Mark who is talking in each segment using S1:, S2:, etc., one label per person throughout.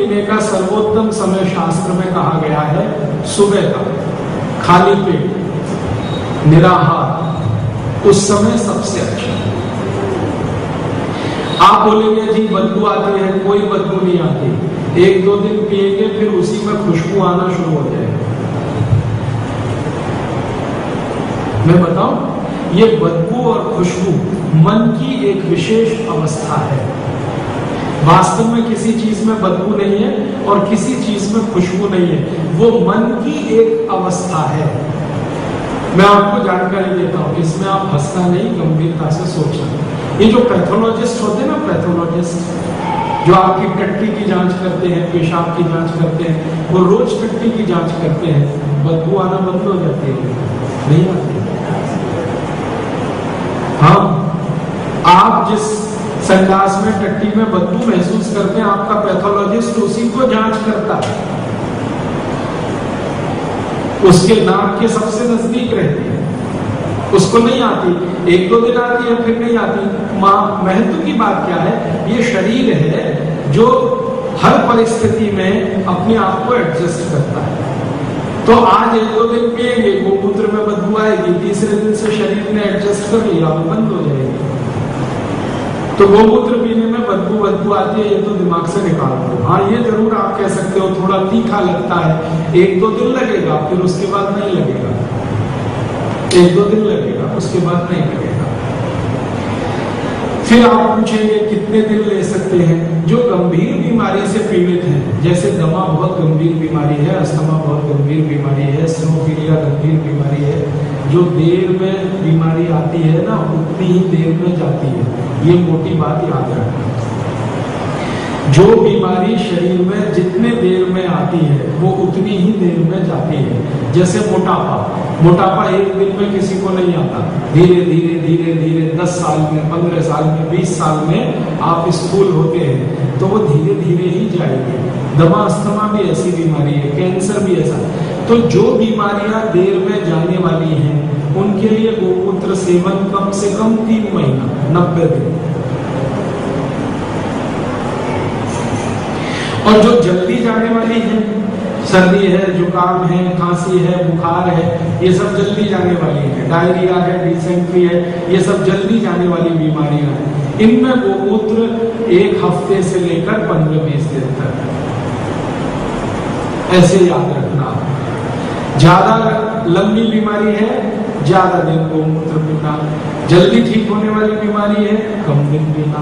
S1: पीने का सर्वोत्तम समय शास्त्र में कहा गया है सुबह का, खाली पेट, निराहार, उस समय सबसे अच्छा। आप बोलेंगे जी बदबू आती है, कोई बदबू नहीं आती, 1-2 दिन पिएंगे फिर उसी में खुशबू आना शुरू हो जाएगी। मैं बताऊं, ये बदबू और खुशबू मन की एक विशेष अवस्था है। वास्तव में किसी चीज में बदबू नहीं है और किसी चीज में खुशबू नहीं है, वो मन की एक अवस्था है। मैं आपको जानकारी देता हूं, इसमें आप हंसना नहीं, गंभीरता से सोचना। ये जो पैथोलॉजिस्ट होते हैं ना, पैथोलॉजिस्ट जो आपकी टट्टी की जांच करते हैं, पेशाब की जांच करते हैं, वो रोज टट्टी की जांच करते हैं, बदबू आना बंद हो जाती है? नहीं आती। हाँ, आप जिस संडास में, टट्टी में बदबू महसूस करते हैं, आपका पैथोलॉजिस्ट उसी को जांच करता है, उसके नाक के सबसे नजदीक रहती है, उसको नहीं आती। 1-2 दिन आती है फिर नहीं आती। महत्व की बात क्या है, ये शरीर है जो हर परिस्थिति में अपने आप को एडजस्ट करता है। तो आज 1-2 दिन पिएंगे, गोमूत्र में बदबू आएगी, तीसरे दिन से शरीर ने एडजस्ट कर लिया, वो बंद हो जाएगी। तो गोमूत्र पीने में बदबू आती है, ये तो दिमाग से निकाल दो। हाँ, ये जरूर आप कह सकते हो थोड़ा तीखा लगता है, 1-2 दिन लगेगा, फिर उसके बाद नहीं लगेगा। 1-2 दिन लगेगा, उसके बाद नहीं लगेगा। फिर आप पूछेंगे कितने दिन ले सकते हैं? जो गंभीर बीमारी से पीड़ित हैं, जैसे दमा बहुत गंभीर बीमारी है, अस्थमा बहुत गंभीर बीमारी है, सिनोफिलिया गंभीर बीमारी है, जो देर में बीमारी आती है ना, उतनी ही देर में जाती है। ये मोटी बात याद रखना। जो बीमारी शरीर में जितने देर में आती है, वो उतनी ही देर में जाती है। जैसे मोटापा 1 दिन में किसी को नहीं आता, धीरे धीरे 10 साल में, 15 साल में, 20 साल में आप स्थूल होते हैं, तो वो धीरे धीरे ही जाएगी। दमा अस्थमा भी ऐसी बीमारी है, कैंसर भी ऐसा। तो जो बीमारियां देर में जाने वाली हैं, उनके लिए गोमूत्र सेवन कम से कम 3 महीना, 90 दिन। और जो जल्दी जाने वाली है, सर्दी है, जुकाम है, खांसी है, बुखार है, ये सब जल्दी जाने वाली है, डायरिया है, डिसेंट्री है, ये सब जल्दी जाने वाली बीमारियां हैं। इनमें गोमूत्र 1 हफ्ते से लेकर 15-20 दिन तक, ऐसे याद रखना। ज्यादा लंबी बीमारी है, ज्यादा दिन गोमूत्र पीना। जल्दी ठीक होने वाली बीमारी है, कम दिन पीना।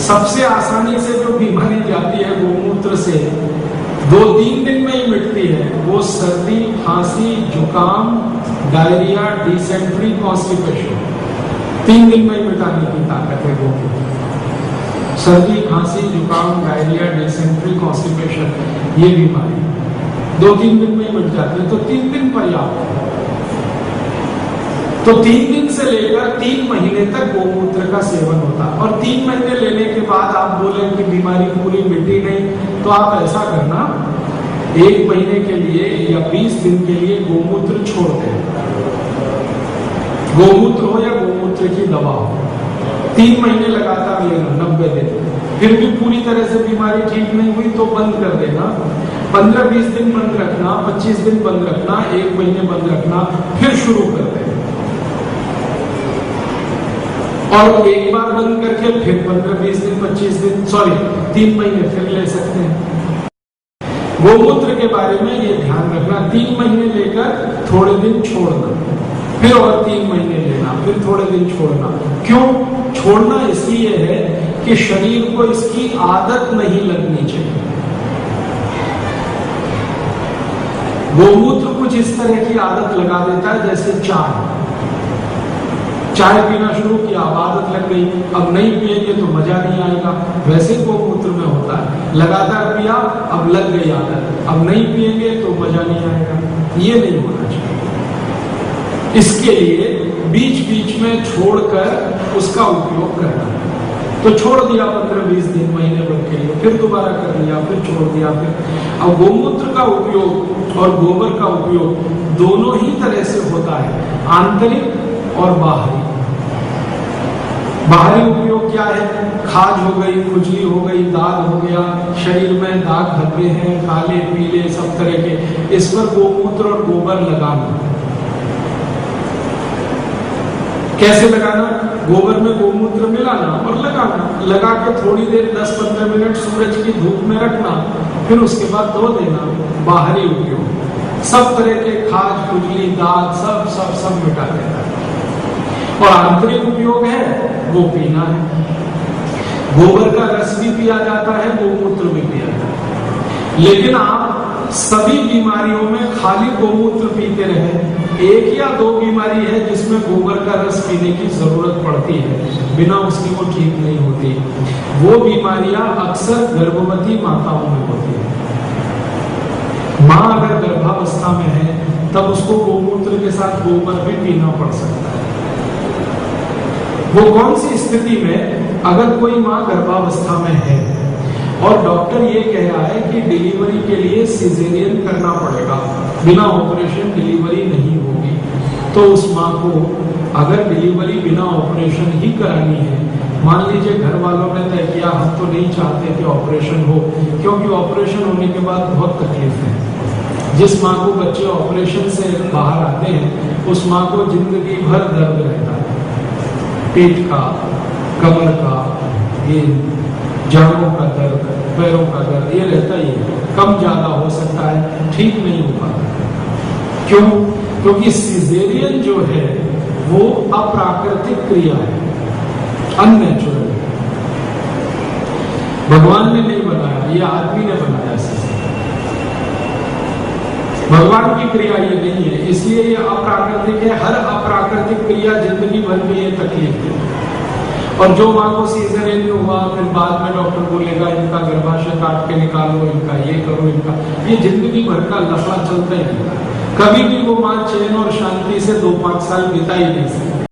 S1: सबसे आसानी से जो बीमारी जाती है गोमूत्र से, 2-3 दिन में ही मिटती है, वो सर्दी, खांसी, जुकाम, डायरिया, डिसेंट्री, कॉन्स्टिपेशन, 3 दिन में ही मिटाने की ताकत है गोमूत्र। सर्दी, खांसी, जुकाम, डायरिया, डिसेंट्री, कॉन्स्टिपेशन, ये बीमारी 2-3 दिन में ही मिट जाती है। तो 3 दिन पर्याप्त है। तो 3 दिन से लेकर 3 महीने तक गोमूत्र का सेवन होता है। और 3 महीने लेने के बाद आप बोले कि बीमारी पूरी मिटी नहीं, तो आप ऐसा करना, 1 महीने के लिए या 20 दिन के लिए गोमूत्र छोड़ दें। गोमूत्र हो या गोमूत्र की दवा हो, 3 महीने लगातार लेना, 90 दिन। फिर भी पूरी तरह से बीमारी ठीक नहीं हुई तो बंद कर देना। 15-20 दिन बंद रखना, 25 दिन बंद रखना, 1 महीने बंद रखना, फिर शुरू कर देना। और एक बार बंद करके फिर 15-20 दिन, 25 दिन, 3 महीने फिर ले सकते हैं। गोमूत्र के बारे में ये ध्यान रखना, 3 महीने लेकर थोड़े दिन छोड़ना, फिर और 3 महीने लेना, फिर थोड़े दिन छोड़ना। क्यों छोड़ना? इसलिए है कि शरीर को इसकी आदत नहीं लगनी चाहिए। गोमूत्र कुछ इस तरह की आदत लगा देता है, जैसे चाय पीना शुरू किया, अब आदत लग गई, अब नहीं पिएंगे तो मजा नहीं आएगा। वैसे गोमूत्र में होता है, लगातार पिया, अब लग गई आदत, अब नहीं पिएंगे तो मजा नहीं आएगा। ये नहीं होना चाहिए। इसके लिए बीच बीच में छोड़कर उसका उपयोग करना है। तो छोड़ दिया 15-20 दिन, महीने भर के लिए, फिर दोबारा कर लिया, फिर छोड़ दिया, फिर। अब गोमूत्र का उपयोग और गोबर का उपयोग दोनों ही तरह से होता है, आंतरिक और बाहरी। बाहरी उपयोग क्या है? खाज हो गई, खुजली हो गई, दाग हो गया, शरीर में दाग धब्बे हैं काले पीले सब तरह के, इस पर गोमूत्र और गोबर लगाना। कैसे लगाना? गोबर में गोमूत्र मिलाना और लगाना, लगा के थोड़ी देर 10-15 मिनट सूरज की धूप में रखना, फिर उसके बाद धो देना। बाहरी उपयोग सब तरह के खाज खुजली दाग सब सब सब मिटा देता है। और आंतरिक उपयोग है वो पीना है। गोबर का रस भी पिया जाता है, गोमूत्र भी पिया जाता है। लेकिन आप सभी बीमारियों में खाली गोमूत्र पीते रहे, एक या दो बीमारी है जिसमें गोबर का रस पीने की जरूरत पड़ती है, बिना उसकी वो ठीक नहीं होती। वो बीमारियां अक्सर गर्भवती माताओं में होती है। माँ अगर गर्भावस्था में है तब उसको गोमूत्र के साथ गोबर भी पीना पड़ सकता है। वो कौन सी स्थिति में? अगर कोई माँ गर्भावस्था में है और डॉक्टर ये कह रहा है कि डिलीवरी के लिए सिजेरियन करना पड़ेगा, बिना ऑपरेशन डिलीवरी नहीं होगी, तो उस माँ को अगर डिलीवरी बिना ऑपरेशन ही करानी है, मान लीजिए घर वालों ने तय किया हम तो नहीं चाहते कि ऑपरेशन हो, क्योंकि ऑपरेशन होने के बाद बहुत तकलीफ है। जिस माँ को बच्चे ऑपरेशन से बाहर आते हैं उस माँ को जिंदगी भर दर्द रहता है, पेट का, कमर का, ये जांघों का दर्द, पैरों का दर्द, ये रहता ही है, कम ज्यादा हो सकता है, ठीक नहीं हो पाता। क्यों? क्योंकि सिजेरियन जो है वो अप्राकृतिक क्रिया है, अननेचुरल। भगवान ने नहीं बनाया, ये आदमी ने बनाया सिजेरियन। भगवान की क्रिया ये नहीं है, इसलिए ये अप्राकृतिक है। हर अप्राकृतिक क्रिया जिंदगी भर में ये तकलीफ है। और जो माँ को सीजरियन हुआ फिर बाद में डॉक्टर बोलेगा इनका गर्भाशय काट के निकालो, इनका ये करो, इनका ये जिंदगी भर का लफड़ा चलता ही रहता है। कभी भी वो माँ चैन और शांति से 2-5 साल बिता ही नहीं सकती।